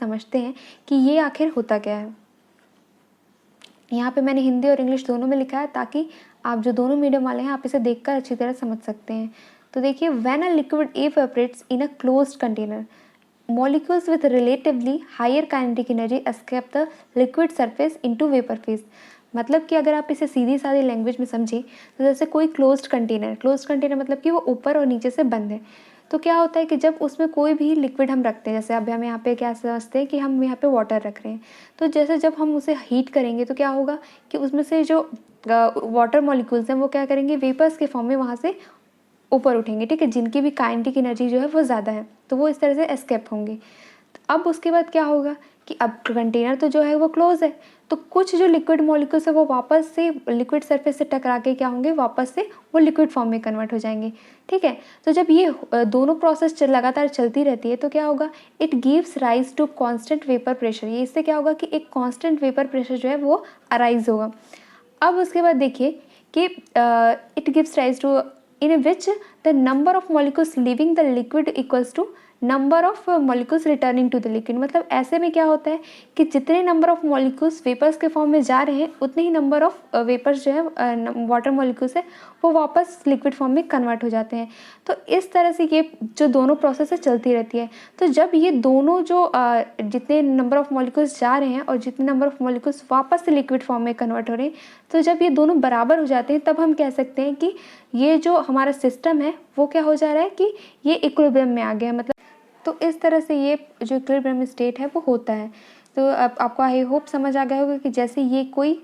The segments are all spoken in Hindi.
समझते हैं कि ये आखिर होता क्या है। यहाँ पे मैंने हिंदी और इंग्लिश दोनों में लिखा है ताकि आप जो दोनों मीडियम वाले हैं आप इसे देखकर अच्छी तरह समझ सकते हैं। तो देखिए, when a liquid evaporates in a closed container, molecules with relatively higher kinetic energy escape the liquid surface into vapor phase। मतलब कि अगर आप इसे सीधी सादी लैंग्वेज में समझें तो जैसे कोई क्लोज्ड कंटेनर मतलब कि वो ऊपर और नीचे से बंद है। तो क्या होता है कि जब उसमें कोई भी लिक्विड हम रखते हैं, जैसे अब हम यहाँ पे क्या समझते हैं कि हम यहाँ पे वाटर रख रहे हैं, तो जैसे जब हम उसे हीट करेंगे तो क्या होगा कि उसमें से जो वाटर मॉलिक्यूल्स हैं वो क्या करेंगे, वेपर्स के फॉर्म में वहाँ से ऊपर उठेंगे, ठीक है, जिनकी भी काइनेटिक एनर्जी जो है वो ज़्यादा है, तो वो इस तरह से एस्केप होंगे। तो अब उसके बाद क्या होगा कि अब कंटेनर तो जो है वो क्लोज है, तो कुछ जो लिक्विड मॉलिक्यूल्स है वो वापस से लिक्विड सरफेस से टकरा के क्या होंगे, वापस से वो लिक्विड फॉर्म में कन्वर्ट हो जाएंगे, ठीक है। तो जब ये दोनों प्रोसेस लगातार चलती रहती है तो क्या होगा, it gives rise to constant vapour pressure. ये इससे क्या होगा कि एक कॉन्स्टेंट वेपर प्रेशर जो है वो अराइज होगा। अब उसके बाद देखिए कि it gives rise to in which the number of molecules leaving the liquid equals to number of molecules returning to the liquid. मतलब ऐसे में क्या होता है कि जितने नंबर ऑफ मॉलिक्यूल्स वेपर्स के फॉर्म में जा रहे हैं उतने ही नंबर ऑफ वेपर्स जो है वाटर मॉलिक्यूल्स है वो वापस लिक्विड फॉर्म में कन्वर्ट हो जाते हैं। तो इस तरह से ये जो दोनों प्रोसेस है चलती रहती है। तो जब ये दोनों जो जितने नंबर ऑफ मॉलिक्यूल्स जा रहे हैं और जितने नंबर ऑफ मॉलिक्यूल्स वापस से लिक्विड फॉर्म में कन्वर्ट हो रहे हैं, तो जब ये दोनों बराबर हो जाते हैं तब हम कह सकते हैं कि ये जो हमारा सिस्टम है वो क्या हो जा रहा है कि ये इक्विलिब्रियम में आ गया। मतलब तो इस तरह से ये जो इक्विलिब्रियम स्टेट है वो होता है। तो अब आपको आई होप समझ आ गया होगा कि जैसे ये कोई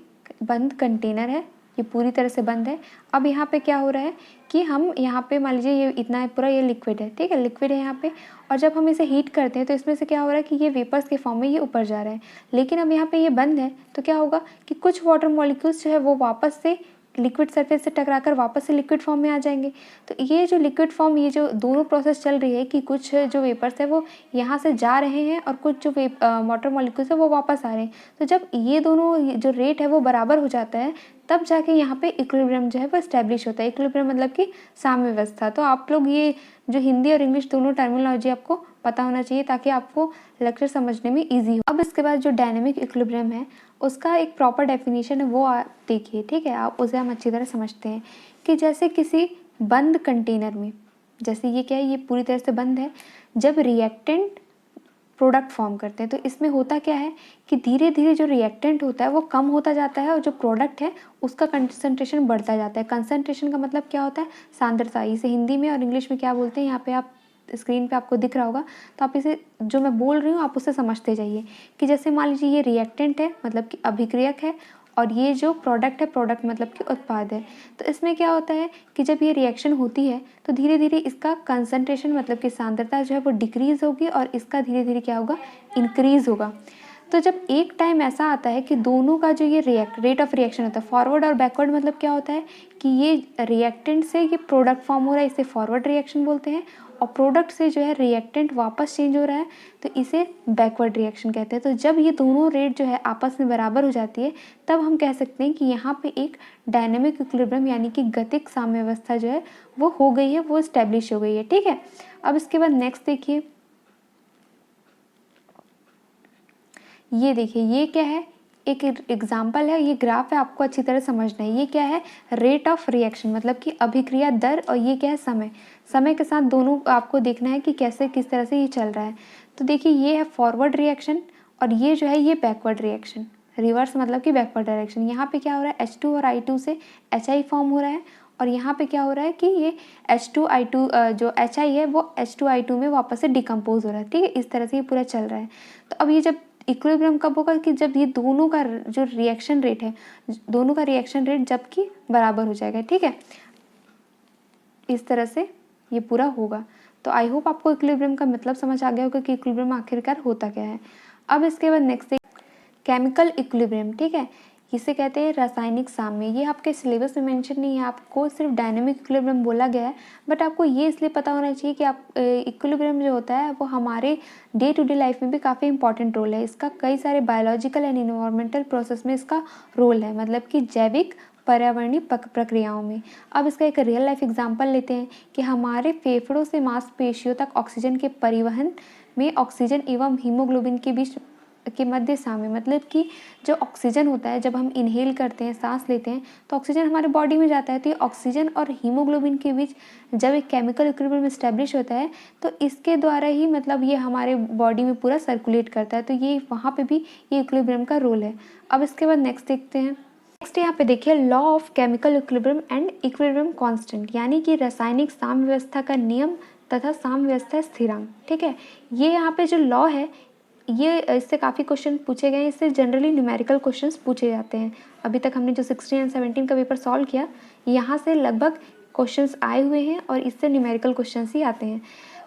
बंद कंटेनर है, ये पूरी तरह से बंद है। अब यहाँ पे क्या हो रहा है कि हम यहाँ पे मान लीजिए ये इतना है पूरा, ये लिक्विड है, ठीक है, लिक्विड है यहाँ पे, और जब हम इसे हीट करते हैं तो इसमें से क्या हो रहा है कि ये वेपर्स के फॉर्म में ये ऊपर जा रहा है। लेकिन अब यहाँ पे ये बंद है तो क्या होगा कि कुछ वाटर मॉलिक्यूल्स जो है वो वापस से लिक्विड सरफेस से टकराकर वापस से लिक्विड फॉर्म में आ जाएंगे। तो ये जो लिक्विड फॉर्म, ये जो दोनों प्रोसेस चल रही है कि कुछ जो वेपर्स है वो यहाँ से जा रहे हैं और कुछ जो वाटर मॉलिक्यूल्स है वो वापस आ रहे हैं। तो जब ये दोनों जो रेट है वो बराबर हो जाता है तब जाके यहाँ पे इक्विलिब्रियम जो है वो एस्टेब्लिश होता है। इक्विलिब्रियम मतलब कि साम्य व्यवस्था। तो आप लोग ये जो हिंदी और इंग्लिश दोनों टर्मिनोलॉजी आपको पता होना चाहिए ताकि आपको लेक्चर समझने में ईजी हो। अब इसके बाद जो डायनेमिक इक्विलिब्रियम है उसका एक प्रॉपर डेफिनेशन है वो आप देखिए, ठीक है, आप उसे हम अच्छी तरह समझते हैं कि जैसे किसी बंद कंटेनर में, जैसे ये क्या है, ये पूरी तरह से बंद है, जब रिएक्टेंट प्रोडक्ट फॉर्म करते हैं तो इसमें होता क्या है कि धीरे धीरे जो रिएक्टेंट होता है वो कम होता जाता है और जो प्रोडक्ट है उसका कंसंट्रेशन बढ़ता जाता है। कंसंट्रेशन का मतलब क्या होता है, सांद्रता। इसे हिंदी में और इंग्लिश में क्या बोलते हैं, यहाँ पे आप स्क्रीन पे आपको दिख रहा होगा, तो आप इसे जो मैं बोल रही हूँ आप उसे समझते जाइए कि जैसे मान लीजिए ये रिएक्टेंट है मतलब कि अभिक्रियक है, और ये जो प्रोडक्ट है, प्रोडक्ट मतलब कि उत्पाद है। तो इसमें क्या होता है कि जब ये रिएक्शन होती है तो धीरे धीरे इसका कंसंट्रेशन मतलब कि सांद्रता जो है वो डिक्रीज होगी और इसका धीरे धीरे क्या होगा, इंक्रीज होगा। तो जब एक टाइम ऐसा आता है कि दोनों का जो ये रेट ऑफ रिएक्शन होता है, फॉरवर्ड और बैकवर्ड, मतलब क्या होता है कि ये रिएक्टेंट से ये प्रोडक्ट फॉर्म हो रहा है, इसे फॉरवर्ड रिएक्शन बोलते हैं, और प्रोडक्ट से जो है रिएक्टेंट वापस चेंज हो रहा है तो इसे बैकवर्ड रिएक्शन कहते हैं। तो जब ये दोनों रेट जो है आपस में बराबर हो जाती है तब हम कह सकते हैं कि यहाँ पे एक डायनेमिक इक्विलिब्रियम यानी कि गतिक साम्यावस्था जो है वो हो गई है, वो स्टैब्लिश हो गई है, ठीक है। अब इसके बाद नेक्स्ट देखिए, ये देखिए ये क्या है, एक एग्जाम्पल है, ये ग्राफ है, आपको अच्छी तरह समझना है। ये क्या है, रेट ऑफ रिएक्शन मतलब कि अभिक्रिया दर, और ये क्या है, समय। समय के साथ दोनों आपको देखना है कि कैसे किस तरह से ये चल रहा है। तो देखिए ये है फॉरवर्ड रिएक्शन और ये जो है ये बैकवर्ड रिएक्शन, रिवर्स मतलब कि बैकवर्ड डायरेक्शन। यहाँ पे क्या हो रहा है, H2 और I2 से HI फॉर्म हो रहा है, और यहाँ पे क्या हो रहा है कि ये H2I2 जो HI है वो H2I2 में वापस से डिकम्पोज हो रहा है, ठीक है। इस तरह से ये पूरा चल रहा है। तो अब ये जब इक्विलिब्रियम कब होगा कि जब ये दोनों का जो रिएक्शन रेट है, दोनों का रिएक्शन रेट जबकि बराबर हो जाएगा, ठीक है। इस तरह से ये पूरा होगा। तो आई होप आपको इक्विलिब्रियम का मतलब समझ आ गया होगा कि इक्विलिब्रियम आखिरकार होता क्या है। अब इसके बाद नेक्स्ट केमिकल इक्विलिब्रियम, ठीक है, इसे कहते हैं रासायनिक साम्य। ये आपके सिलेबस में मेंशन नहीं है, आपको सिर्फ डायनेमिक इक्विलिब्रियम बोला गया है, बट आपको ये इसलिए पता होना चाहिए कि आप इक्विलिब्रियम जो होता है वो हमारे डे टू डे लाइफ में भी काफ़ी इंपॉर्टेंट रोल है। इसका कई सारे बायोलॉजिकल एंड इन्वायरमेंटल प्रोसेस में इसका रोल है, मतलब कि जैविक पर्यावरणीय प्रक्रियाओं में। अब इसका एक रियल लाइफ एग्जाम्पल लेते हैं कि हमारे फेफड़ों से मांसपेशियों तक ऑक्सीजन के परिवहन में ऑक्सीजन एवं हीमोग्लोबिन के बीच के मध्य साम्य, मतलब कि जो ऑक्सीजन होता है जब हम इनहेल करते हैं, सांस लेते हैं, तो ऑक्सीजन हमारे बॉडी में जाता है। तो ये ऑक्सीजन और हीमोग्लोबिन के बीच जब एक केमिकल इक्विलिब्रियम इस्टेब्लिश होता है तो इसके द्वारा ही मतलब ये हमारे बॉडी में पूरा सर्कुलेट करता है। तो ये वहाँ पे भी ये इक्विलिब्रियम का रोल है। अब इसके बाद नेक्स्ट देखते हैं। नेक्स्ट यहाँ पे देखिए law of chemical equilibrium and equilibrium constant, यानी कि रासायनिक साम्य व्यवस्था का नियम तथा साम्य व्यवस्था स्थिरांक। ठीक है, ये यहाँ पे जो लॉ है ये इससे काफ़ी क्वेश्चन पूछे गए हैं। इससे जनरली न्यूमेरिकल क्वेश्चंस पूछे जाते हैं। अभी तक हमने जो 16 एंड 17 का पेपर सॉल्व किया, यहाँ से लगभग क्वेश्चंस आए हुए हैं और इससे न्यूमेरिकल क्वेश्चंस ही आते हैं।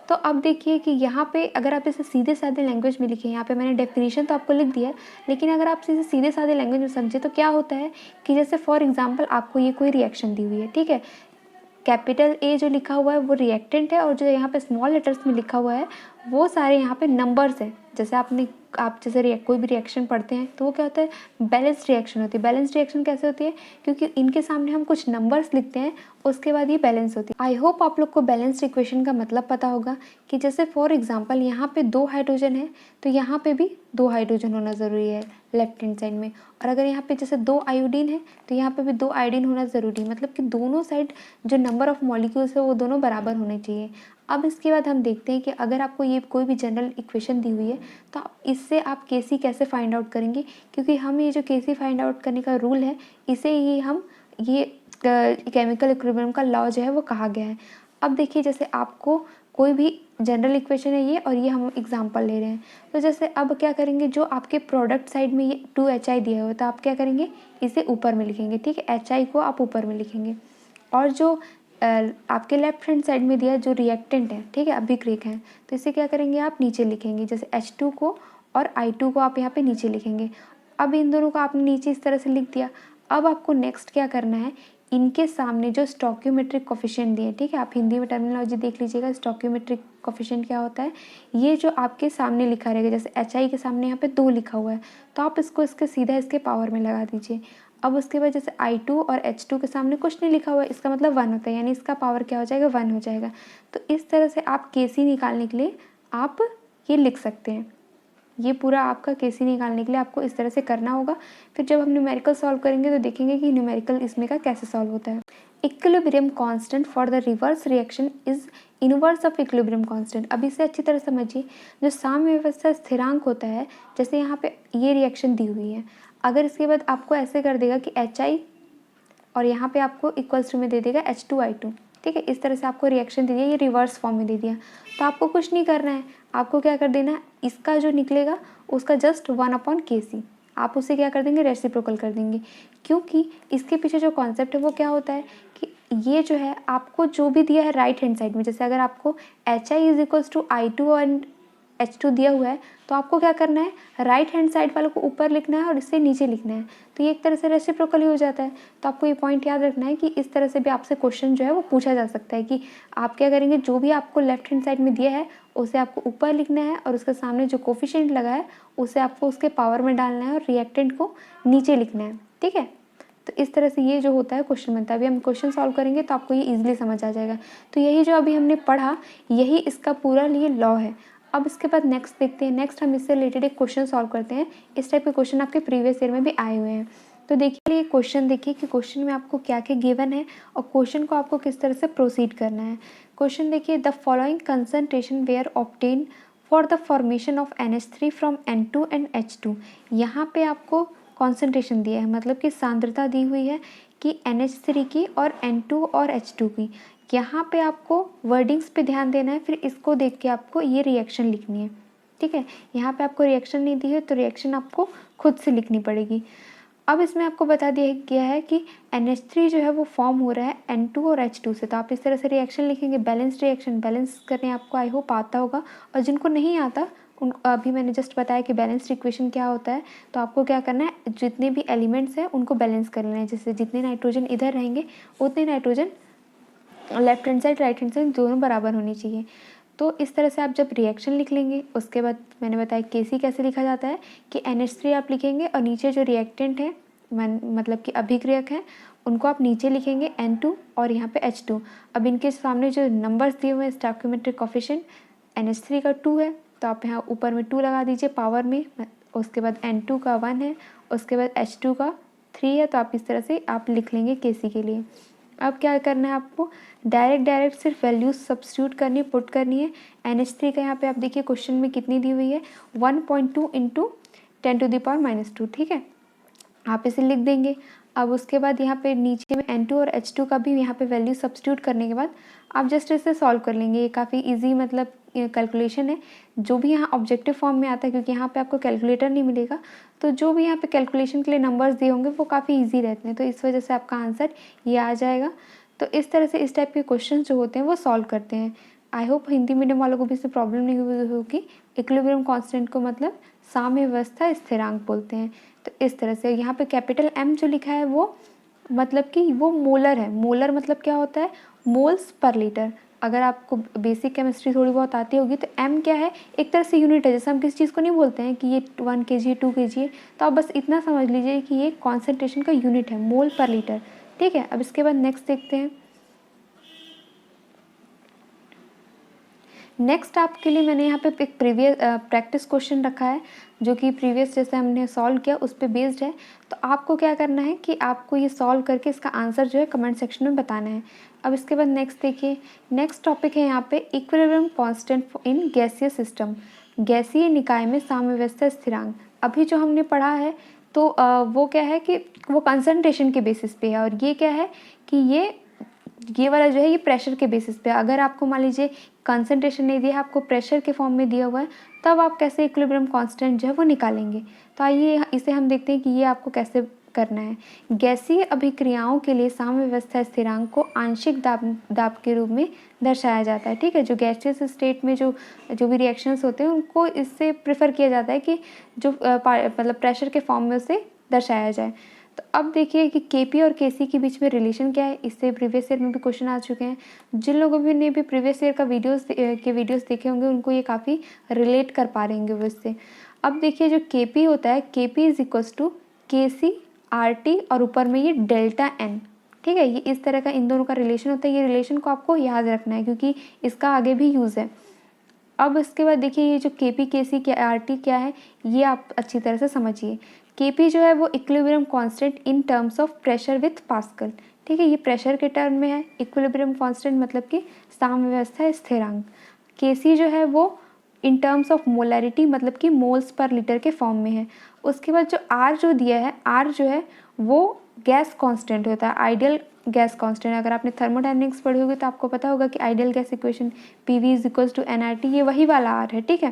तो अब देखिए कि यहाँ पे अगर आप इसे सीधे साधे लैंग्वेज में लिखें, यहाँ पे मैंने डेफिनेशन तो आपको लिख दिया है, लेकिन अगर आप इसे सीधे साधे लैंग्वेज में समझे तो क्या होता है कि जैसे फॉर एग्जांपल आपको ये कोई रिएक्शन दी हुई है, ठीक है, कैपिटल ए जो लिखा हुआ है वो रिएक्टेंट है और जो यहाँ पे स्मॉल लेटर्स में लिखा हुआ है वो सारे यहाँ पे नंबर्स हैं। जैसे आप जैसे कोई भी रिएक्शन पढ़ते हैं तो वो क्या होता है, बैलेंस्ड रिएक्शन होती है। बैलेंस्ड रिएक्शन कैसे होती है, क्योंकि इनके सामने हम कुछ नंबर्स लिखते हैं, उसके बाद ये बैलेंस होती है। आई होप आप लोग को बैलेंस्ड इक्वेशन का मतलब पता होगा कि जैसे फॉर एग्जांपल यहाँ पे 2 हाइड्रोजन है तो यहाँ पे भी 2 हाइड्रोजन होना ज़रूरी है लेफ्ट हैंड साइड में, और अगर यहाँ पे जैसे 2 आयोडीन है तो यहाँ पे भी 2 आयोडीन होना ज़रूरी, मतलब कि दोनों साइड जो नंबर ऑफ मॉलिक्यूल्स है वो दोनों बराबर होने चाहिए। अब इसके बाद हम देखते हैं कि अगर आपको ये कोई भी जनरल इक्वेशन दी हुई है तो इससे आप केसी कैसे फाइंड आउट करेंगे, क्योंकि हम ये जो केसी फाइंड आउट करने का रूल है इसे ही हम ये केमिकल इक्विलिब्रियम का लॉ जो है वो कहा गया है। अब देखिए जैसे आपको कोई भी जनरल इक्वेशन है ये, और ये हम एग्जांपल ले रहे हैं, तो जैसे अब क्या करेंगे, जो आपके प्रोडक्ट साइड में ये 2HI दिया हुआ है तो आप क्या करेंगे, इसे ऊपर में लिखेंगे। ठीक है, HI को आप ऊपर में लिखेंगे, और जो आपके लेफ्ट हैंड साइड में दिया जो रिएक्टेंट है, ठीक है, अभिक्रियक है, तो इसे क्या करेंगे आप नीचे लिखेंगे। जैसे H2 को और I2 को आप यहाँ पे नीचे लिखेंगे। अब इन दोनों को आपने नीचे इस तरह से लिख दिया। अब आपको नेक्स्ट क्या करना है, इनके सामने जो स्टोइकियोमेट्रिक कोफिशिएंट दिए, ठीक है, आप हिंदी में टर्मिनोलॉजी देख लीजिएगा, स्टोइकियोमेट्रिक कोफिशिएंट क्या होता है, ये जो आपके सामने लिखा रहेगा, जैसे HI के सामने यहाँ पे 2 लिखा हुआ है तो आप इसको सीधा इसके पावर में लगा दीजिए। अब उसके बाद जैसे I2 और H2 के सामने कुछ नहीं लिखा हुआ है, इसका मतलब 1 होता है, यानी इसका पावर क्या हो जाएगा, 1 हो जाएगा। तो इस तरह से आप केसी निकालने के लिए आप ये लिख सकते हैं। ये पूरा आपका केसी निकालने के लिए आपको इस तरह से करना होगा। फिर जब हम न्यूमेरिकल सॉल्व करेंगे तो देखेंगे कि न्यूमेरिकल इसमें का कैसे सॉल्व होता है। Equilibrium constant for the reverse reaction is inverse of equilibrium constant. अब इसे अच्छी तरह समझिए, जो साम्य व्यवस्था स्थिरांक होता है, जैसे यहाँ पे ये रिएक्शन दी हुई है, अगर इसके बाद आपको ऐसे कर देगा कि HI और यहाँ पे आपको इक्वल्स टू में दे देगा H2I2, ठीक है, इस तरह से आपको रिएक्शन दे दिया, ये रिवर्स फॉर्म में दे दिया, तो आपको कुछ नहीं करना है, आपको क्या कर देना है, इसका जो निकलेगा उसका जस्ट 1/KC आप उसे क्या कर देंगे, रेसिप्रोकल कर देंगे। क्योंकि इसके पीछे जो कॉन्सेप्ट है वो क्या होता है कि ये जो है आपको जो भी दिया है राइट हैंड साइड में, जैसे अगर आपको HI is equals to I2 and H2 दिया हुआ है तो आपको क्या करना है, राइट हैंड साइड वाले को ऊपर लिखना है और इससे नीचे लिखना है, तो ये एक तरह से रेसिप्रोकल ही हो जाता है। तो आपको ये पॉइंट याद रखना है कि इस तरह से भी आपसे क्वेश्चन जो है वो पूछा जा सकता है कि आप क्या करेंगे, जो भी आपको लेफ्ट हैंड साइड में दिया है उसे आपको ऊपर लिखना है और उसके सामने जो कोफिशिएंट लगा है उसे आपको उसके पावर में डालना है और रिएक्टेंट को नीचे लिखना है। ठीक है, तो इस तरह से ये जो होता है क्वेश्चन बनता है। अभी हम क्वेश्चन सॉल्व करेंगे तो आपको ये इजीली समझ आ जाएगा। तो यही जो अभी हमने पढ़ा यही इसका पूरा ये लॉ है। अब इसके बाद नेक्स्ट देखते हैं। नेक्स्ट हम इससे रिलेटेड एक क्वेश्चन सॉल्व करते हैं। इस टाइप के क्वेश्चन आपके प्रीवियस ईयर में भी आए हुए हैं। तो देखिए ये क्वेश्चन, देखिए कि क्वेश्चन में आपको क्या क्या गिवन है और क्वेश्चन को आपको किस तरह से प्रोसीड करना है। क्वेश्चन देखिए, the following concentration were obtain for the formation of NH3 from N2 and H2। यहाँ पे आपको कॉन्सेंट्रेशन दिया है, मतलब कि सांद्रता दी हुई है कि NH3 की और N2 और H2 की। यहाँ पे आपको वर्डिंग्स पे ध्यान देना है, फिर इसको देख के आपको ये रिएक्शन लिखनी है। ठीक है, यहाँ पे आपको रिएक्शन नहीं दी है तो रिएक्शन आपको खुद से लिखनी पड़ेगी। अब इसमें आपको बता दिया गया है कि NH3 जो है वो फॉर्म हो रहा है N2 और H2 से, तो आप इस तरह से रिएक्शन लिखेंगे। बैलेंस्ड रिएक्शन बैलेंस करने आपको आई होप आता होगा, और जिनको नहीं आता उन अभी मैंने जस्ट बताया कि बैलेंस्ड इक्वेशन क्या होता है। तो आपको क्या करना है, जितने भी एलिमेंट्स हैं उनको बैलेंस कर लेना है। जैसे जितने नाइट्रोजन इधर रहेंगे उतने nitrogen left hand side right hand side दोनों बराबर होनी चाहिए। तो इस तरह से आप जब रिएक्शन लिख लेंगे, उसके बाद मैंने बताया केसी कैसे लिखा जाता है कि NH3 आप लिखेंगे और नीचे जो रिएक्टेंट है मतलब कि अभिक्रियक है उनको आप नीचे लिखेंगे N2 और यहाँ पे H2। अब इनके सामने जो नंबर्स दिए हुए हैं स्टोइकियोमेट्रिक कोफिशिएंट, NH3 का 2 है तो आप यहाँ ऊपर में 2 लगा दीजिए पावर में, उसके बाद N2 का 1 है, उसके बाद H2 का 3 है। तो आप इस तरह से आप लिख लेंगे KC के लिए। अब क्या करना है आपको, डायरेक्ट सिर्फ वैल्यूज सब्स्टिट्यूट करनी, पुट करनी है। NH3 का यहाँ पे आप देखिए क्वेश्चन में कितनी दी हुई है, 1.2 इंटू 10⁻², ठीक है, आप इसे लिख देंगे। अब उसके बाद यहाँ पे नीचे में N2 और H2 का भी यहाँ पे वैल्यू सब्स्टिट्यूट करने के बाद आप जस्ट इसे सॉल्व कर लेंगे। ये काफ़ी इजी मतलब कैलकुलेशन है, जो भी यहाँ ऑब्जेक्टिव फॉर्म में आता है, क्योंकि यहाँ पे आपको कैलकुलेटर नहीं मिलेगा, तो जो भी यहाँ पे कैलकुलेशन के लिए नंबर्स दिए होंगे वो काफ़ी इजी रहते हैं, तो इस वजह से आपका आंसर ये आ जाएगा। तो इस तरह से इस टाइप के क्वेश्चन जो होते हैं वो सॉल्व करते हैं। आई होप हिंदी मीडियम वालों को भी इससे प्रॉब्लम नहीं हुई होगी। इक्विलिब्रियम कांस्टेंट को मतलब साम्यावस्था स्थिरांक बोलते हैं। तो इस तरह से यहाँ पे कैपिटल M जो लिखा है वो मतलब कि वो मोलर है। मोलर मतलब क्या होता है, मोल्स पर लीटर। अगर आपको बेसिक केमिस्ट्री थोड़ी बहुत आती होगी तो M क्या है, एक तरह से यूनिट है। जैसे हम किसी चीज़ को नहीं बोलते हैं कि ये 1 kg 2 kg है, तो आप बस इतना समझ लीजिए कि ये कॉन्सेंट्रेशन का यूनिट है, मोल पर लीटर, ठीक है। अब इसके बाद नेक्स्ट देखते हैं। नेक्स्ट आपके लिए मैंने यहाँ पे एक प्रीवियस प्रैक्टिस क्वेश्चन रखा है, जो कि प्रीवियस जैसे हमने सॉल्व किया उस पर बेस्ड है। तो आपको क्या करना है कि आपको ये सॉल्व करके इसका आंसर जो है कमेंट सेक्शन में बताना है। अब इसके बाद नेक्स्ट देखिए, नेक्स्ट टॉपिक है यहाँ पे इक्विलिब्रियम कांस्टेंट इन गैसीय सिस्टम, गैसीय निकाय में साम्यावस्था स्थिरांक। अभी जो हमने पढ़ा है तो वो क्या है कि वो कंसंट्रेशन के बेसिस पे है, और ये क्या है कि ये वाला जो है ये प्रेशर के बेसिस पे। अगर आपको मान लीजिए कंसंट्रेशन नहीं दिया है, आपको प्रेशर के फॉर्म में दिया हुआ है, तब आप कैसे इक्विलिब्रियम कांस्टेंट जो है वो निकालेंगे। तो आइए इसे हम देखते हैं कि ये आपको कैसे करना है। गैसीय अभिक्रियाओं के लिए साम्यावस्था स्थिरांक को आंशिक दाब के रूप में दर्शाया जाता है, ठीक है। जो गैसियस स्टेट में जो भी रिएक्शंस होते हैं उनको इससे प्रेफर किया जाता है कि जो मतलब प्रेशर के फॉर्म में उसे दर्शाया जाए। तो अब देखिए कि KP और KC के बीच में रिलेशन क्या है, इससे प्रीवियस ईयर में भी क्वेश्चन आ चुके हैं। जिन लोगों ने भी प्रीवियस ईयर का वीडियोस देखे होंगे उनको ये काफ़ी रिलेट कर पा रहे होंगे वो इससे। अब देखिए जो KP होता है, KP is equals to KC RT और ऊपर में ये डेल्टा N, ठीक है। ये इस तरह का इन दोनों का रिलेशन होता है। ये रिलेशन को आपको याद रखना है क्योंकि इसका आगे भी यूज़ है। अब इसके बाद देखिए ये जो KP KC RT क्या है ये आप अच्छी तरह से समझिए। KP जो है वो equilibrium constant in terms of pressure with pascal, ठीक है। ये प्रेशर के टर्म में है। इक्विलिब्रियम कांस्टेंट मतलब कि साम्यावस्था स्थिरांक। KC जो है वो इन टर्म्स ऑफ मोलैरिटी मतलब कि मोल्स पर लीटर के फॉर्म में है। उसके बाद जो R जो दिया है, R जो है वो गैस कांस्टेंट होता है, आइडियल गैस कांस्टेंट। अगर आपने थर्मोडायनेमिक्स पढ़ी होगी तो आपको पता होगा कि ideal gas equation PV is equals to nRT, ये वही वाला R है, ठीक है।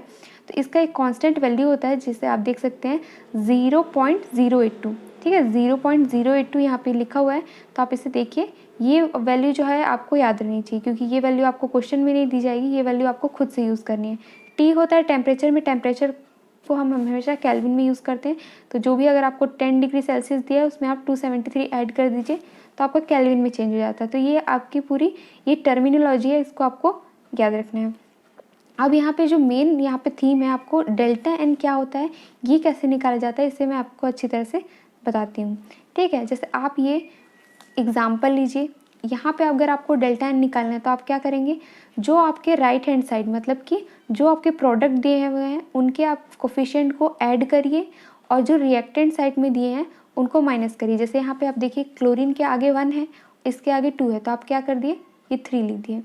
तो इसका एक कांस्टेंट वैल्यू होता है जिसे आप देख सकते हैं 0.082, ठीक है। 0.082 यहाँ पे लिखा हुआ है, तो आप इसे देखिए। ये वैल्यू जो है आपको याद रहनी चाहिए क्योंकि ये वैल्यू आपको क्वेश्चन में नहीं दी जाएगी, ये वैल्यू आपको खुद से यूज़ करनी है। T होता है टेम्परेचर में, टेम्परेचर को हम हमेशा केल्विन में यूज़ करते हैं। तो जो भी अगर आपको 10 डिग्री सेल्सियस दिया है उसमें आप 273 ऐड कर दीजिए तो आपका केल्विन में चेंज हो जाता है। तो ये आपकी पूरी ये टर्मिनोलॉजी है, इसको आपको याद रखना है। अब यहाँ पे जो मेन यहाँ पे थीम है, आपको डेल्टा N क्या होता है, ये कैसे निकाला जाता है, इसे मैं आपको अच्छी तरह से बताती हूँ, ठीक है। जैसे आप ये एग्जाम्पल लीजिए, यहाँ पे अगर आपको डेल्टा N निकालना है तो आप क्या करेंगे, जो आपके राइट हैंड साइड मतलब कि जो आपके प्रोडक्ट दिए हुए हैं उनके आप कोफिशिएंट को ऐड करिए और जो रिएक्टेंट साइड में दिए हैं उनको माइनस करिए। जैसे यहाँ पे आप देखिए क्लोरीन के आगे 1 है, इसके आगे 2 है, तो आप क्या कर दिए, ये 3 लिख दिए।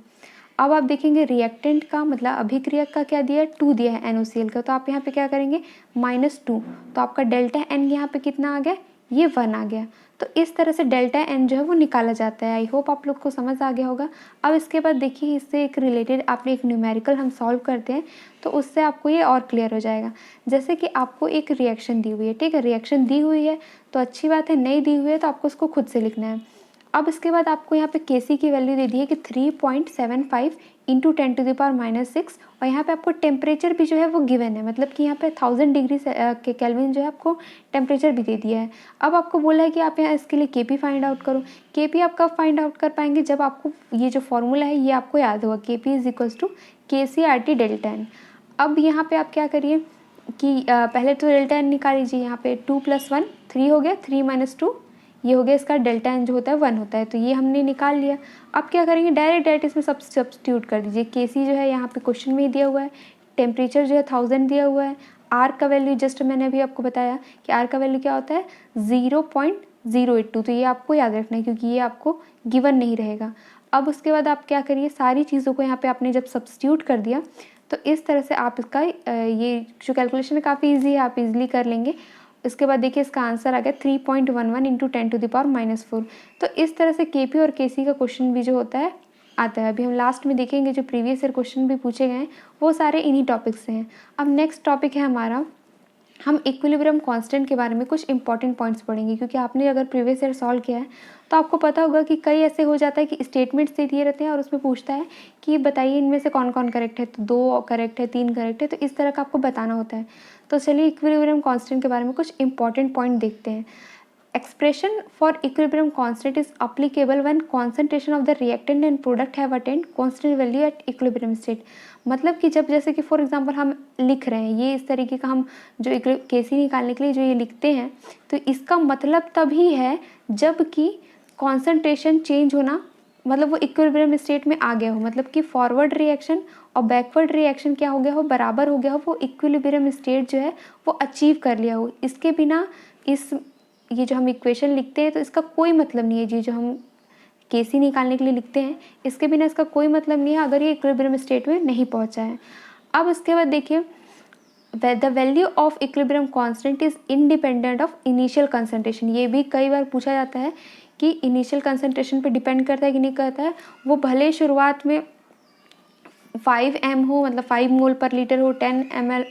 अब आप देखेंगे रिएक्टेंट का मतलब अभिक्रियक का क्या दिया है, 2 दिया है NaOCl का, तो आप यहाँ पे क्या करेंगे -2, तो आपका डेल्टा N यहाँ पे कितना आ गया, ये 1 आ गया। तो इस तरह से डेल्टा N जो है वो निकाला जाता है। आई होप आप लोग को समझ आ गया होगा। अब इसके बाद देखिए इससे एक रिलेटेड आपने एक न्यूमेरिकल हम सॉल्व करते हैं तो उससे आपको ये और क्लियर हो जाएगा। जैसे कि आपको एक रिएक्शन दी हुई है, ठीक है, रिएक्शन दी हुई है तो अच्छी बात है, नहीं दी हुई है तो आपको उसको खुद से लिखना है। अब इसके बाद आपको यहाँ पे KC की वैल्यू दे दी है कि 3.75 इंटू 10⁻⁻6 और यहाँ पे आपको टेम्परेचर भी जो है वो गिवन है, मतलब कि यहाँ पे 1000 डिग्री के केल्विन जो है आपको टेम्परेचर भी दे दिया है। अब आपको बोला है कि आप यहाँ इसके लिए KP फाइंड आउट करो। KP आप कब फाइंड आउट कर पाएंगे, जब आपको ये जो फॉर्मूला है ये आपको याद होगा, KP is equals to KC RT delta N। अब यहाँ पे आप क्या करिए कि पहले तो डेल्टा N निकाल लीजिए। यहाँ पे 2 + 1 3 हो गया, 3 - 2 ये हो गया, इसका डेल्टा N जो होता है 1 होता है, तो ये हमने निकाल लिया। अब क्या करेंगे, डायरेक्ट इसमें सब्स्टिट्यूट कर दीजिए। KC जो है यहाँ पे क्वेश्चन में ही दिया हुआ है टेम्परेचर जो है 1000 दिया हुआ है, आर का वैल्यू जस्ट मैंने अभी आपको बताया कि आर का वैल्यू क्या होता है 0.082, तो ये आपको याद रखना है क्योंकि ये आपको गिवन नहीं रहेगा। अब उसके बाद आप क्या करिए, सारी चीज़ों को यहाँ पे आपने जब सब्स्टिट्यूट कर दिया तो इस तरह से आप इसका ये जो कैलकुलेशन है काफ़ी ईजी है, आप इजीली कर लेंगे। इसके बाद देखिए इसका आंसर आ गया 3.11 इंटू 10⁻⁻4। तो इस तरह से केपी और केसी का क्वेश्चन भी जो होता है आता है। अभी हम लास्ट में देखेंगे जो प्रीवियस ईयर क्वेश्चन भी पूछे गए हैं वो सारे इन्हीं टॉपिक से हैं। अब नेक्स्ट टॉपिक है हमारा, हम इक्विलिब्रियम कांस्टेंट के बारे में कुछ इंपॉर्टेंट पॉइंट्स पढ़ेंगे, क्योंकि आपने अगर प्रीवियस ईयर सॉल्व किया है तो आपको पता होगा कि कई ऐसे हो जाता है कि स्टेटमेंट्स दे दिए रहते हैं और उसमें पूछता है कि बताइए इनमें से कौन कौन करेक्ट है, तो 2 करेक्ट है, 3 करेक्ट है, तो इस तरह का आपको बताना होता है। तो चलिए इक्विलिब्रियम कांस्टेंट के बारे में कुछ इंपॉर्टेंट पॉइंट देखते हैं। Expression for equilibrium constant is applicable when concentration of the reactant and product have attained constant value at equilibrium state। मतलब कि जब जैसे कि फॉर एग्जांपल हम लिख रहे हैं, ये इस तरीके का हम जो केसी निकालने के लिए जो ये लिखते हैं, तो इसका मतलब तभी है जब कि कॉन्सेंट्रेशन चेंज होना, मतलब वो इक्विलिब्रियम स्टेट में आ गया हो, मतलब कि फॉरवर्ड रिएक्शन और बैकवर्ड रिएक्शन क्या हो गया हो, बराबर हो गया हो, वो इक्विलिब्रियम स्टेट जो है वो अचीव कर लिया हो। इसके बिना इस ये जो हम इक्वेशन लिखते हैं तो इसका कोई मतलब नहीं है, जी जो हम केसी निकालने के लिए लिखते हैं इसके बिना इसका कोई मतलब नहीं है अगर ये इक्विलिब्रियम स्टेट में नहीं पहुंचा है। अब उसके बाद देखिए the value of equilibrium constant is independent of initial concentration. ये भी कई बार पूछा जाता है कि इनिशियल कंसंट्रेशन पे डिपेंड करता है कि नहीं करता है। वो भले शुरुआत में 5 m हो, मतलब 5 मोल पर लीटर हो, 10 ml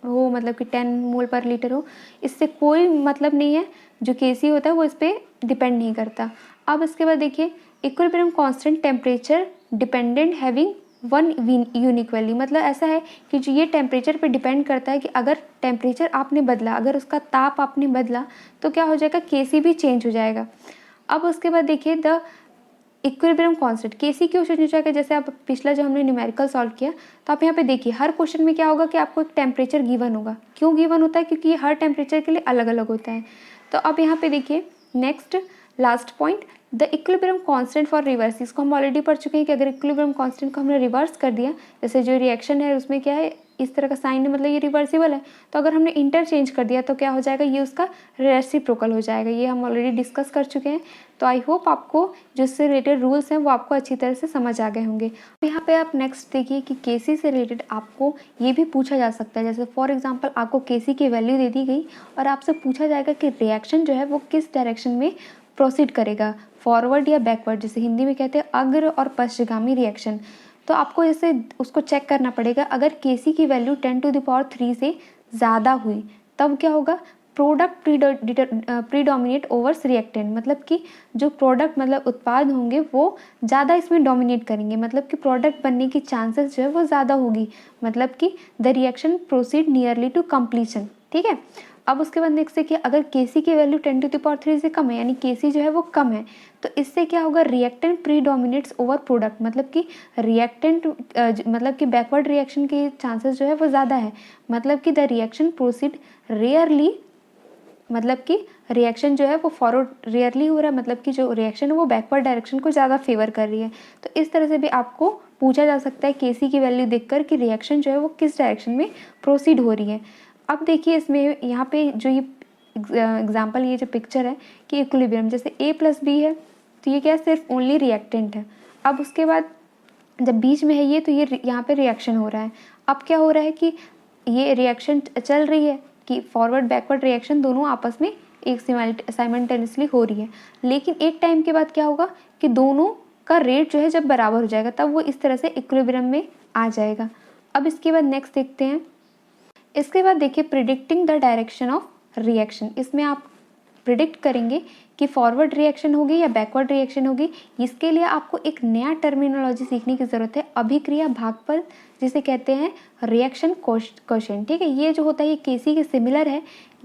हो, मतलब कि 10 मोल पर लीटर हो, इससे कोई मतलब नहीं है। जो केसी होता है वो इस पर डिपेंड नहीं करता। अब इसके बाद देखिए equilibrium constant temperature dependent having one unique value. मतलब ऐसा है कि जो ये टेम्परेचर पे डिपेंड करता है कि अगर टेम्परेचर आपने बदला, अगर उसका ताप आपने बदला तो क्या हो जाएगा, केसी भी चेंज हो जाएगा। अब उसके बाद देखिए द इक्विलिब्रियम कांस्टेंट केसी क्यों चेंज हो जाएगा, जैसे आप पिछला जो हमने न्यूमेरिकल सॉल्व किया तो आप यहाँ पे देखिए हर क्वेश्चन में क्या होगा कि आपको एक टेम्परेचर गिवन होगा। क्यों गिवन होता है, क्योंकि ये हर टेम्परेचर के लिए अलग अलग होता है। तो अब यहाँ पे देखिए next last point the equilibrium constant for reverse. इसको हम ऑलरेडी पढ़ चुके हैं कि अगर इक्विलिब्रियम कांस्टेंट को हमने रिवर्स कर दिया, जैसे जो रिएक्शन है उसमें क्या है इस तरह का साइन है, मतलब ये रिवर्सिबल है, तो अगर हमने इंटरचेंज कर दिया तो क्या हो जाएगा, ये उसका रेसिप्रोकल हो जाएगा। ये हम ऑलरेडी डिस्कस कर चुके हैं। तो आई होप आपको जो इससे रिलेटेड रूल्स हैं वो आपको अच्छी तरह से समझ आ गए होंगे। यहाँ पे आप नेक्स्ट देखिए कि केसी से रिलेटेड आपको ये भी पूछा जा सकता है, जैसे फॉर एग्जांपल आपको केसी की वैल्यू दे दी गई और आपसे पूछा जाएगा कि रिएक्शन जो है वो किस डायरेक्शन में प्रोसीड करेगा, फॉरवर्ड या बैकवर्ड, जैसे हिंदी में कहते हैं अग्र और पश्चिगामी रिएक्शन। तो आपको जैसे उसको चेक करना पड़ेगा। अगर केसी की वैल्यू 10⁻³ से ज़्यादा हुई तब क्या होगा, प्रोडक्ट प्रीडोमिनेट ओवर्स रिएक्टेंट, मतलब कि जो प्रोडक्ट मतलब उत्पाद होंगे वो ज़्यादा इसमें डोमिनेट करेंगे, मतलब कि प्रोडक्ट बनने की चांसेस जो है वो ज़्यादा होगी, मतलब कि the reaction proceed nearly to completion. ठीक है। अब उसके बाद नेक्स्ट देखिए अगर केसी की वैल्यू 10⁻³ से कम है, यानी केसी जो है वो कम है, तो इससे क्या होगा, रिएक्टेंट प्रीडोमिनेट्स ओवर प्रोडक्ट, मतलब कि रिएक्टेंट मतलब कि बैकवर्ड रिएक्शन के चांसेस जो है वो ज़्यादा है, मतलब कि द रिएक्शन प्रोसीड रेयरली, मतलब कि रिएक्शन जो है वो फॉरवर्ड रेयरली हो रहा है, मतलब कि जो रिएक्शन है वो बैकवर्ड डायरेक्शन को ज़्यादा फेवर कर रही है। तो इस तरह से भी आपको पूछा जा सकता है केसी की वैल्यू देखकर कि रिएक्शन जो है वो किस डायरेक्शन में प्रोसीड हो रही है। अब देखिए इसमें यहाँ पे जो ये एग्जाम्पल, ये जो पिक्चर है कि इक्विलिब्रियम जैसे A+B है, तो ये क्या है, सिर्फ ओनली रिएक्टेंट है। अब उसके बाद जब बीच में है ये, तो ये यहाँ पे रिएक्शन हो रहा है। अब क्या हो रहा है कि ये रिएक्शन चल रही है कि फॉरवर्ड बैकवर्ड रिएक्शन दोनों आपस में एक साइमल्टेनियसली हो रही है, लेकिन एक टाइम के बाद क्या होगा कि दोनों का रेट जो है जब बराबर हो जाएगा तब वो इस तरह से इक्विलिब्रियम में आ जाएगा। अब इसके बाद नेक्स्ट देखते हैं। इसके बाद देखिए predicting the direction of reaction. इसमें आप प्रिडिक्ट करेंगे कि फॉरवर्ड रिएक्शन होगी या बैकवर्ड रिएक्शन होगी। इसके लिए आपको एक नया टर्मिनोलॉजी सीखने की ज़रूरत है, अभिक्रिया भागफल, जिसे कहते हैं रिएक्शन कोशेंट। ठीक है, ये जो होता है ये केसी के सिमिलर है,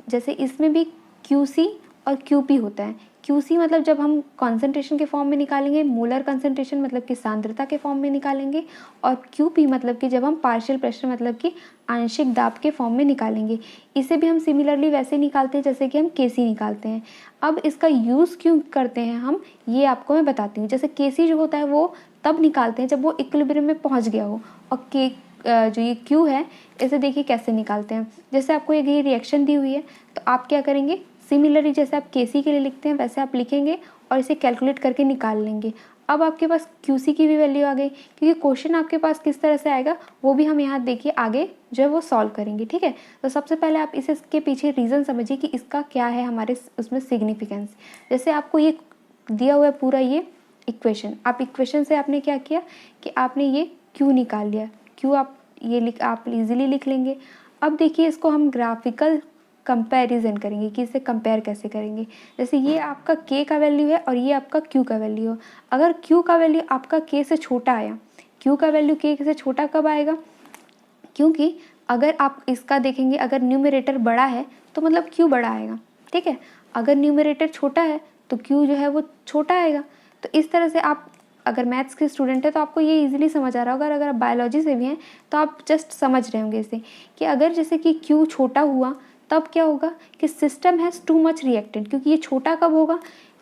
जैसे इसमें भी क्यूसी और क्यूपी होता है। क्यूसी मतलब जब हम कॉन्सेंट्रेशन के फॉर्म में निकालेंगे, मोलर कंसेंट्रेशन मतलब कि सांद्रता के फॉर्म में निकालेंगे, और क्यूपी मतलब कि जब हम पार्शियल प्रेशर मतलब कि आंशिक दाब के फॉर्म में निकालेंगे। इसे भी हम सिमिलरली वैसे निकालते हैं जैसे कि हम केसी निकालते हैं। अब इसका यूज़ क्यों करते हैं हम, ये आपको मैं बताती हूँ। जैसे केसी जो होता है वो तब निकालते हैं जब वो इक्विलिब्रियम में पहुँच गया हो, और जो ये क्यू है इसे देखिए कैसे निकालते हैं। जैसे आपको ये रिएक्शन दी हुई है तो आप क्या करेंगे, सिमिलरली जैसे आप केसी के लिए लिखते हैं वैसे आप लिखेंगे और इसे कैलकुलेट करके निकाल लेंगे। अब आपके पास क्यूसी की भी वैल्यू आ गई, क्योंकि क्वेश्चन आपके पास किस तरह से आएगा वो भी हम यहाँ देखिए आगे जो है वो सॉल्व करेंगे, ठीक है। तो सबसे पहले आप इसके पीछे रीज़न समझिए कि इसका क्या है हमारे उसमें सिग्निफिकेंस। जैसे आपको ये दिया हुआ है पूरा ये इक्वेशन, आप इक्वेशन से आपने क्या किया कि आपने ये क्यू निकाल लिया, क्यू आप इजीली लिख लेंगे। अब देखिए इसको हम ग्राफिकल कंपैरिजन करेंगे कि इसे कंपेयर कैसे करेंगे। जैसे ये आपका k का वैल्यू है और ये आपका q का वैल्यू है। अगर q का वैल्यू आपका k से छोटा आया, q का वैल्यू k से छोटा कब आएगा, क्योंकि अगर आप इसका देखेंगे अगर न्यूमरेटर बड़ा है तो मतलब q बड़ा आएगा, ठीक है। अगर न्यूमरेटर छोटा है तो q जो है वो छोटा आएगा। तो इस तरह से आप अगर मैथ्स के स्टूडेंट है तो आपको ये इजीली समझ आ रहा होगा। अगर आप बायोलॉजी से भी हैं तो आप जस्ट समझ रहे होंगे इसे कि अगर जैसे कि q छोटा हुआ तब क्या होगा कि system has too much reactant, क्योंकि ये छोटा कब होगा,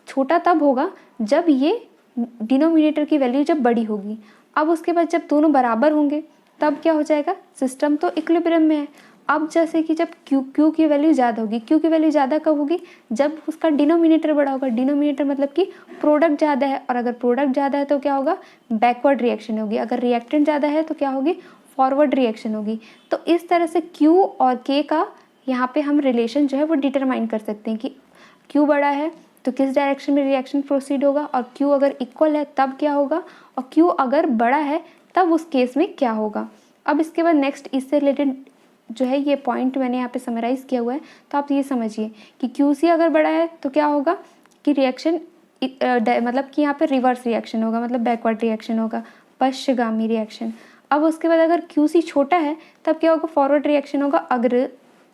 छोटा तब होगा जब ये डिनोमिनेटर की वैल्यू जब बड़ी होगी। अब उसके बाद जब दोनों बराबर होंगे तब क्या हो जाएगा, सिस्टम तो इक्विलिब्रियम में है। अब जैसे कि जब क्यू की वैल्यू ज़्यादा होगी, क्यू की वैल्यू ज़्यादा कब होगी, जब उसका डिनोमिनेटर बड़ा होगा। डिनोमिनेटर मतलब कि प्रोडक्ट ज़्यादा है, और अगर प्रोडक्ट ज़्यादा है तो क्या होगा, बैकवर्ड रिएक्शन होगी। अगर रिएक्टेंट ज़्यादा है तो क्या होगी, फॉरवर्ड रिएक्शन होगी। तो इस तरह से क्यू और के का यहाँ पे हम रिलेशन जो है वो डिटरमाइन कर सकते हैं कि क्यू बड़ा है तो किस डायरेक्शन में रिएक्शन प्रोसीड होगा, और क्यू अगर इक्वल है तब क्या होगा, और क्यू अगर बड़ा है तब उस केस में क्या होगा। अब इसके बाद नेक्स्ट इससे रिलेटेड जो है ये पॉइंट मैंने यहाँ पे समराइज़ किया हुआ है, तो आप ये समझिए कि क्यू सी अगर बड़ा है तो क्या होगा कि रिएक्शन मतलब कि यहाँ पे रिवर्स रिएक्शन होगा, मतलब बैकवर्ड रिएक्शन होगा, पश्चगामी रिएक्शन। अब उसके बाद अगर क्यू सी छोटा है तब क्या होगा, फॉरवर्ड रिएक्शन होगा, अग्र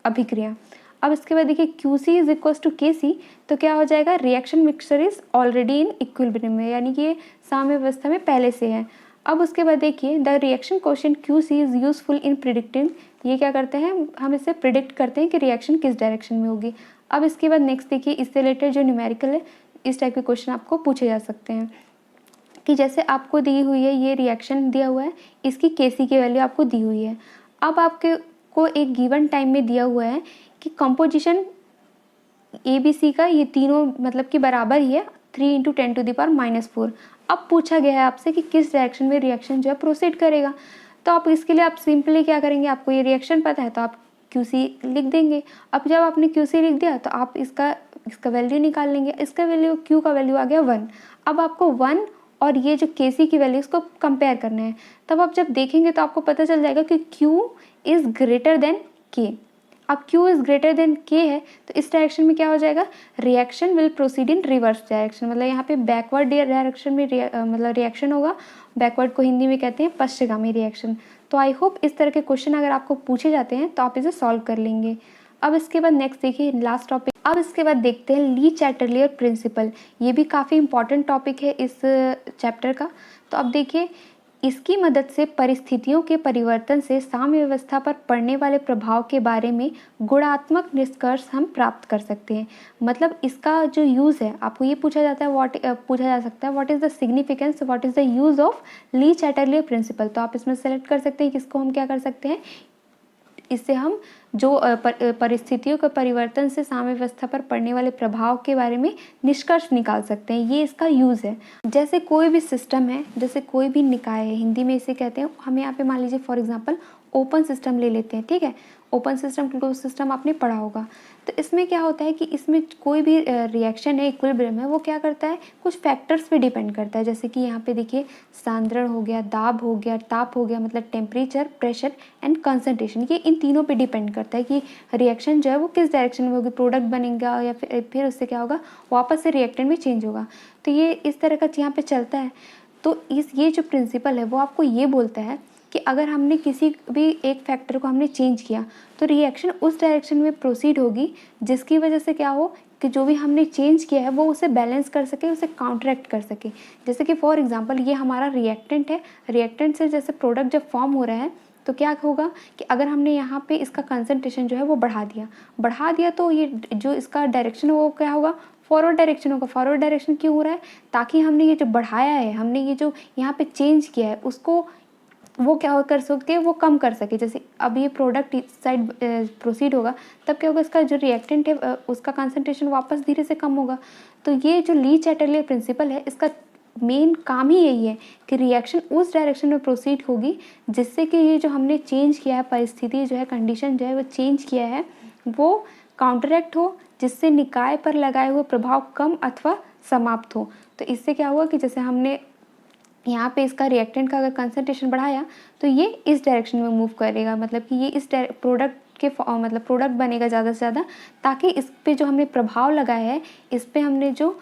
अभिक्रिया। अब इसके बाद देखिए Q C is equal to K C, तो क्या हो जाएगा, reaction mixture is already in equilibrium में, यानी कि ये साम्यावस्था में पहले से है। अब उसके बाद देखिए the reaction quotient Q C is useful in predicting, ये क्या करते हैं, हम इसे प्रिडिक्ट करते हैं कि रिएक्शन किस डायरेक्शन में होगी। अब इसके बाद नेक्स्ट देखिए इससे रिलेटेड जो न्यूमेरिकल है, इस टाइप के क्वेश्चन आपको पूछे जा सकते हैं कि जैसे आपको दी हुई है ये रिएक्शन दिया हुआ है, इसकी के सी की वैल्यू आपको दी हुई है। अब आपके को एक गिवन टाइम में दिया हुआ है कि कंपोजिशन ए बी सी का ये तीनों मतलब कि बराबर ही है, 3 × 10⁻⁻⁴। अब पूछा गया है आपसे कि किस डायरेक्शन में रिएक्शन जो है प्रोसीड करेगा। तो आप इसके लिए आप सिंपली क्या करेंगे, आपको ये रिएक्शन पता है तो आप क्यू सी लिख देंगे। अब जब आपने क्यू सी लिख दिया तो आप इसका वैल्यू निकाल लेंगे। इसका वैल्यू क्यू का वैल्यू आ गया 1। अब आपको 1 और ये जो के सी की वैल्यू इसको कंपेयर करना है। तब आप जब देखेंगे तो आपको पता चल जाएगा कि क्यू इज़ ग्रेटर देन के। अब Q is greater than K है तो इस डायरेक्शन में क्या हो जाएगा, reaction will proceed in reverse direction, मतलब यहाँ पे बैकवर्ड डायरेक्शन में मतलब रिएक्शन होगा। बैकवर्ड को हिंदी में कहते हैं पश्चगामी रिएक्शन। तो आई होप इस तरह के क्वेश्चन अगर आपको पूछे जाते हैं तो आप इसे सॉल्व कर लेंगे। अब इसके बाद नेक्स्ट देखिए लास्ट टॉपिक। अब इसके बाद देखते हैं ली चैटरलियर प्रिंसिपल। ये भी काफ़ी इंपॉर्टेंट टॉपिक है इस चैप्टर का। तो अब देखिए इसकी मदद से परिस्थितियों के परिवर्तन से साम्य व्यवस्था पर पड़ने वाले प्रभाव के बारे में गुणात्मक निष्कर्ष हम प्राप्त कर सकते हैं। मतलब इसका जो यूज़ है, आपको ये पूछा जाता है पूछा जा सकता है what is the significance, what is the use of Le Chatelier principle. तो आप इसमें सेलेक्ट कर सकते हैं किसको हम क्या कर सकते हैं, इससे हम जो परिस्थितियों के परिवर्तन से साम्य व्यवस्था पर पड़ने वाले प्रभाव के बारे में निष्कर्ष निकाल सकते हैं। ये इसका यूज़ है। जैसे कोई भी सिस्टम है, जैसे कोई भी निकाय है, हिंदी में इसे कहते हैं, हम यहाँ पे मान लीजिए फॉर एग्जांपल ओपन सिस्टम ले लेते हैं, ठीक है। ओपन सिस्टम क्लोज सिस्टम आपने पढ़ा होगा। तो इसमें क्या होता है कि इसमें कोई भी रिएक्शन है, इक्विलिब्रियम है, वो क्या करता है, कुछ फैक्टर्स पे डिपेंड करता है। जैसे कि यहाँ पे देखिए सांद्रण हो गया, दाब हो गया, ताप हो गया, मतलब टेम्परेचर, प्रेशर एंड कंसंट्रेशन, ये इन तीनों पे डिपेंड करता है कि रिएक्शन जो है वो किस डायरेक्शन में होगी, प्रोडक्ट बनेगा या फिर उससे क्या होगा, वापस से रिएक्टेंट में चेंज होगा। तो ये इस तरह का यहाँ पे चलता है। तो ये जो प्रिंसिपल है वो आपको ये बोलता है कि अगर हमने किसी भी एक फैक्टर को हमने चेंज किया तो रिएक्शन उस डायरेक्शन में प्रोसीड होगी जिसकी वजह से क्या हो कि जो भी हमने चेंज किया है वो उसे बैलेंस कर सके, उसे काउंटरैक्ट कर सके। जैसे कि फॉर एग्जांपल ये हमारा रिएक्टेंट है, रिएक्टेंट से जैसे प्रोडक्ट जब फॉर्म हो रहा है तो क्या होगा कि अगर हमने यहाँ पे इसका कंसंट्रेशन जो है वो बढ़ा दिया तो ये जो इसका डायरेक्शन है वो क्या होगा, फॉरवर्ड डायरेक्शन होगा। फॉरवर्ड डायरेक्शन क्यों हो रहा है, ताकि हमने ये जो बढ़ाया है, हमने ये जो यहाँ पे चेंज किया है उसको वो क्या हो कर सकती है, वो कम कर सके। जैसे अब ये प्रोडक्ट साइड प्रोसीड होगा, तब क्या होगा, इसका जो रिएक्टेंट है उसका कंसंट्रेशन वापस धीरे से कम होगा। तो ये जो ली चैटरले प्रिंसिपल है, इसका मेन काम ही यही है कि रिएक्शन उस डायरेक्शन में प्रोसीड होगी जिससे कि ये जो हमने चेंज किया है, परिस्थिति जो है, कंडीशन जो है वो चेंज किया है, वो काउंटरैक्ट हो, जिससे निकाय पर लगाए हुए प्रभाव कम अथवा समाप्त हो। तो इससे क्या हुआ कि जैसे हमने यहाँ पे इसका रिएक्टेंट का अगर कंसंट्रेशन बढ़ाया तो ये इस डायरेक्शन में मूव करेगा, मतलब कि ये इस प्रोडक्ट के मतलब प्रोडक्ट बनेगा ज़्यादा से ज़्यादा, ताकि इस पे जो हमने प्रभाव लगाया है, इस पे हमने जो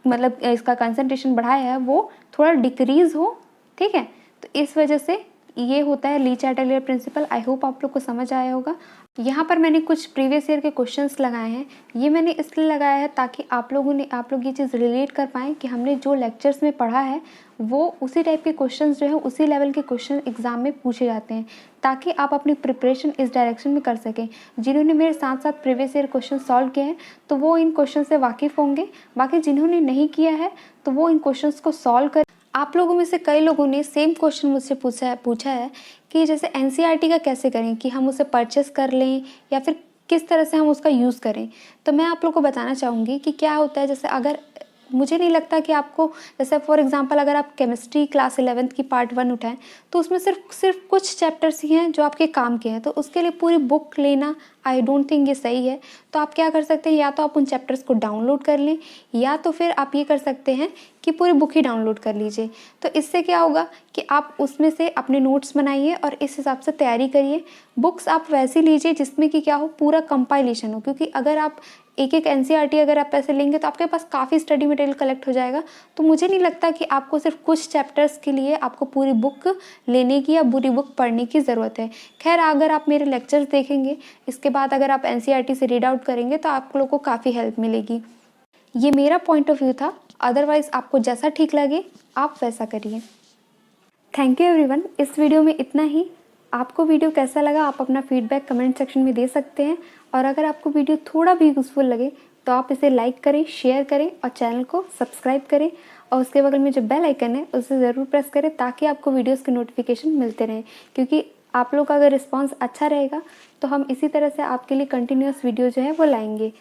मतलब इसका कंसंट्रेशन बढ़ाया है वो थोड़ा डिक्रीज हो। ठीक है, तो इस वजह से ये होता है ली चैटरले प्रिंसिपल। आई होप आप लोग को समझ आया होगा। यहाँ पर मैंने कुछ प्रीवियस ईयर के क्वेश्चंस लगाए हैं। ये मैंने इसलिए लगाया है ताकि आप लोग ये चीज़ रिलेट कर पाएँ कि हमने जो लेक्चर्स में पढ़ा है वो उसी टाइप के क्वेश्चंस जो है, उसी लेवल के क्वेश्चन एग्जाम में पूछे जाते हैं, ताकि आप अपनी प्रिपरेशन इस डायरेक्शन में कर सकें। जिन्होंने मेरे साथ साथ प्रीवियस ईयर क्वेश्चन सॉल्व किए हैं तो वो इन क्वेश्चन से वाकिफ़ होंगे, बाकी जिन्होंने नहीं किया है तो वो इन क्वेश्चंस को सॉल्व कर। आप लोगों में से कई लोगों ने सेम क्वेश्चन मुझसे पूछा है कि जैसे एनसीईआरटी का कैसे करें, कि हम उसे परचेस कर लें या फिर किस तरह से हम उसका यूज़ करें। तो मैं आप लोग को बताना चाहूँगी कि क्या होता है। जैसे अगर मुझे नहीं लगता कि आपको, जैसे फॉर एग्जांपल अगर आप केमिस्ट्री क्लास 11th की पार्ट 1 उठाएं तो उसमें सिर्फ कुछ चैप्टर्स ही हैं जो आपके काम के हैं, तो उसके लिए पूरी बुक लेना आई डोंट थिंक ये सही है। तो आप क्या कर सकते हैं, या तो आप उन चैप्टर्स को डाउनलोड कर लें, या तो फिर आप ये कर सकते हैं कि पूरी बुक ही डाउनलोड कर लीजिए। तो इससे क्या होगा कि आप उसमें से अपने नोट्स बनाइए और इस हिसाब से तैयारी करिए। बुक्स आप वैसी लीजिए जिसमें कि क्या हो, पूरा कंपाइलेशन हो, क्योंकि अगर आप एक एक एनसीईआरटी अगर आप पैसे लेंगे तो आपके पास काफ़ी स्टडी मटेरियल कलेक्ट हो जाएगा। तो मुझे नहीं लगता कि आपको सिर्फ कुछ चैप्टर्स के लिए आपको पूरी बुक लेने की या पूरी बुक पढ़ने की ज़रूरत है। खैर, अगर आप मेरे लेक्चर्स देखेंगे, इसके बाद अगर आप एनसीईआरटी से रीड आउट करेंगे तो आप लोगों को काफ़ी हेल्प मिलेगी। ये मेरा पॉइंट ऑफ व्यू था। अदरवाइज़ आपको जैसा ठीक लगे आप वैसा करिए। Thank you everyone. इस वीडियो में इतना ही। आपको वीडियो कैसा लगा आप अपना फीडबैक कमेंट सेक्शन में दे सकते हैं, और अगर आपको वीडियो थोड़ा भी यूज़फुल लगे तो आप इसे लाइक करें, शेयर करें और चैनल को सब्सक्राइब करें, और उसके बगल में जो बेल आइकन है उसे ज़रूर प्रेस करें ताकि आपको वीडियोस के नोटिफिकेशन मिलते रहें। क्योंकि आप लोग का अगर रिस्पॉन्स अच्छा रहेगा तो हम इसी तरह से आपके लिए कंटिन्यूअस वीडियो जो है वो लाएंगे।